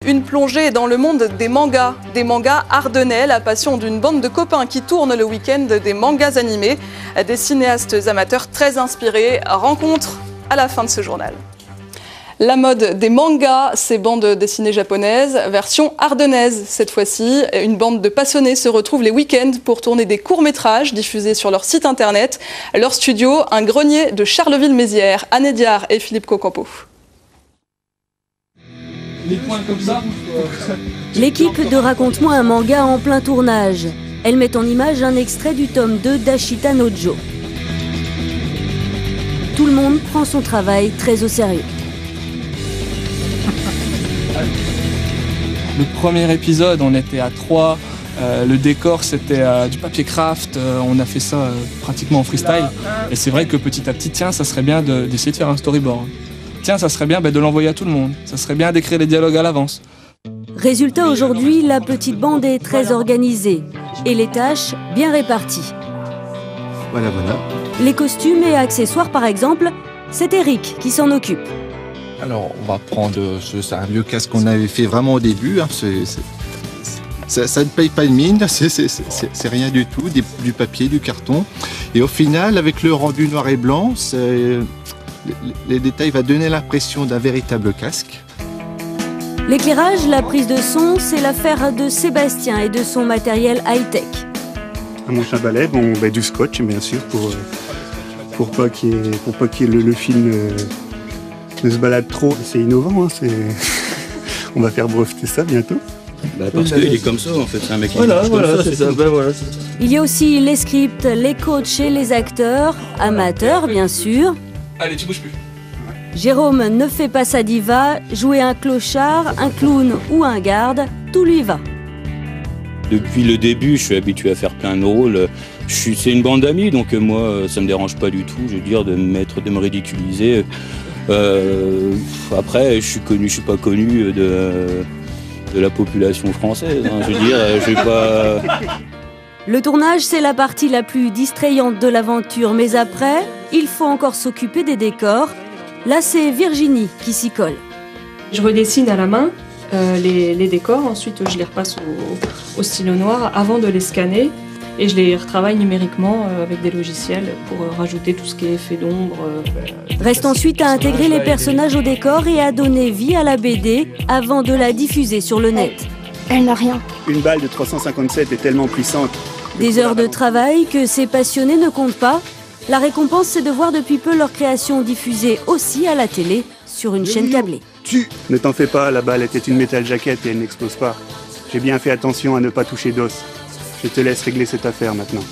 Une plongée dans le monde des mangas ardennais, la passion d'une bande de copains qui tournent le week-end des mangas animés. Des cinéastes amateurs très inspirés, rencontre à la fin de ce journal. La mode des mangas, ces bandes dessinées japonaises, version ardennaise cette fois-ci. Une bande de passionnés se retrouve les week-ends pour tourner des courts-métrages diffusés sur leur site internet. Leur studio, un grenier de Charleville-Mézières. Anne Diard et Philippe Cocampo. L'équipe de Raconte-moi un manga en plein tournage. Elle met en image un extrait du tome 2 d'Ashita no Jo. Tout le monde prend son travail très au sérieux. Le premier épisode, on était à 3. Le décor, c'était du papier craft. On a fait ça pratiquement en freestyle. Et c'est vrai que petit à petit, tiens, ça serait bien d'essayer de faire un storyboard. Tiens, ça serait bien de l'envoyer à tout le monde. Ça serait bien d'écrire les dialogues à l'avance. Résultat, aujourd'hui, la petite bande est très organisée. Et les tâches bien réparties. Voilà. Les costumes et accessoires, par exemple, c'est Eric qui s'en occupe. Alors, on va prendre c'est un vieux casque qu'on avait fait vraiment au début. Hein. Ça ne paye pas de mine, c'est rien du tout, du papier, du carton. Et au final, avec le rendu noir et blanc, les détails vont donner l'impression d'un véritable casque. L'éclairage, la prise de son, c'est l'affaire de Sébastien et de son matériel high-tech. Un manche à balai, du scotch bien sûr, pour pas qu'il y ait le film ne se balade trop. C'est innovant, hein, on va faire breveter ça bientôt. Parce qu'il est comme ça en fait, c'est un mec qui c'est ça. Il y a aussi les scripts, les coachs et les acteurs, amateurs bien sûr. Allez, tu bouges plus. Jérôme ne fait pas sa diva, jouer un clochard, un clown ou un garde, tout lui va. Depuis le début, je suis habitué à faire plein de rôles. C'est une bande d'amis, donc moi, ça me dérange pas du tout, je veux dire, de me ridiculiser. Après, je suis connu, je suis pas connu de la population française. Hein, je veux dire, je vais pas. Le tournage, c'est la partie la plus distrayante de l'aventure, mais après, il faut encore s'occuper des décors. Là, c'est Virginie qui s'y colle. Je redessine à la main les décors, ensuite je les repasse au stylo noir avant de les scanner et je les retravaille numériquement avec des logiciels pour rajouter tout ce qui est effet d'ombre. Reste ensuite à intégrer les personnages au décor et à donner vie à la BD avant de la diffuser sur le net. Elle n'a rien. Une balle de 357 est tellement puissante. Des heures de travail que ces passionnés ne comptent pas. La récompense, c'est de voir depuis peu leur création diffusée aussi à la télé sur une chaîne câblée. Ne t'en fais pas, la balle était une métal jaquette et elle n'explose pas. J'ai bien fait attention à ne pas toucher d'os. Je te laisse régler cette affaire maintenant.